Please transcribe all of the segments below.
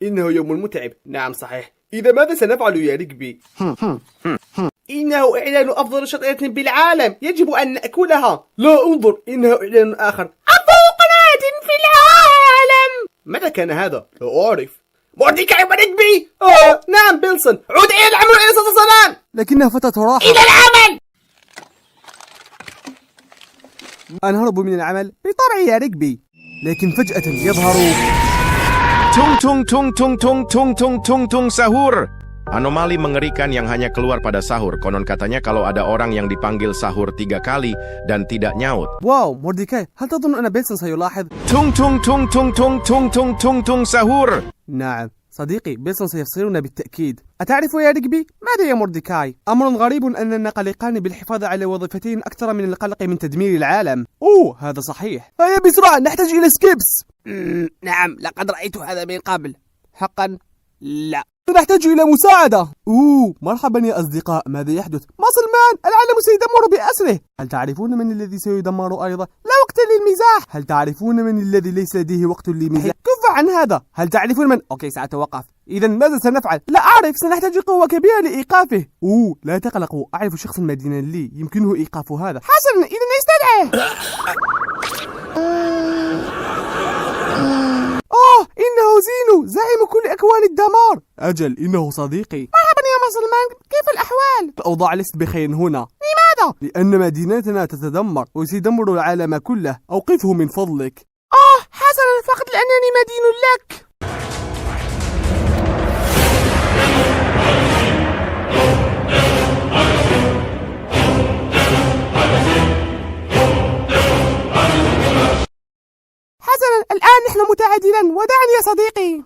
إنه يوم متعب. نعم صحيح. إذا ماذا سنفعل يا ريكبي؟ إنه إعلان أفضل شطيرة بالعالم، يجب أن نأكلها. لا انظر، إنه إعلان آخر. أفضل قناة في العالم. متى كان هذا؟ لا أعرف. مورديكاي وريكبي. نعم بيلسون، عود إلى العمل إلى الصلاه. لكنها فتاة راحة. إلى العمل. أنا هرب من العمل بالطبع يا ريكبي، لكن فجأة يظهر Tung tung tung tung tung tung tung tung tung sahur. Anomali mengerikan yang hanya keluar pada sahur. Konon katanya kalau ada orang yang dipanggil sahur 3 kali dan tidak nyaut. واو مورديكاي، هل تظن أن بيلسون سيلاحظ؟ Tung tung tung tung tung tung tung tung tung sahur. نعم صديقي، بيلسون سيفصلنا بالتأكيد. أتعرف يا ريكبي ماذا يا مورديكاي؟ أمر غريب أننا قلقان بالحفاظ على وظيفتين أكثر من القلق من تدمير العالم. هذا صحيح. هيا بسرعة، نحتاج إلى سكيبس. نعم لقد رأيت هذا من قبل. حقا لا. نحتاج إلى مساعدة. مرحبا يا أصدقاء، ماذا يحدث؟ ماسلمان، العالم سيدمر بأسره. هل تعرفون من الذي سيدمر أيضا؟ لا وقت للمزاح. هل تعرفون من الذي ليس لديه وقت للمزاح؟ كف عن هذا. هل تعرفون من؟ أوكي سأتوقف. إذا ماذا سنفعل؟ لا أعرف، سنحتاج قوة كبيرة لإيقافه. لا تقلقوا، أعرف شخصا مدينا لي يمكنه إيقاف هذا. حسنا، إذا استدعه. إنه زينو، زعيم كل أكوان الدمار. أجل، إنه صديقي. مرحبا يا مسلمان، كيف الأحوال؟ الأوضاع ليست بخير هنا. لماذا؟ لأن مدينتنا تتدمر وسيدمر العالم كله. أوقفه من فضلك. حسنا، فقط لأنني مدين لك. الآن نحن متعادلان، وداعا يا صديقي.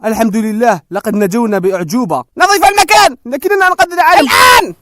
الحمد لله، لقد نجونا بأعجوبة. نظف المكان، لكننا نقدر العالم الآن.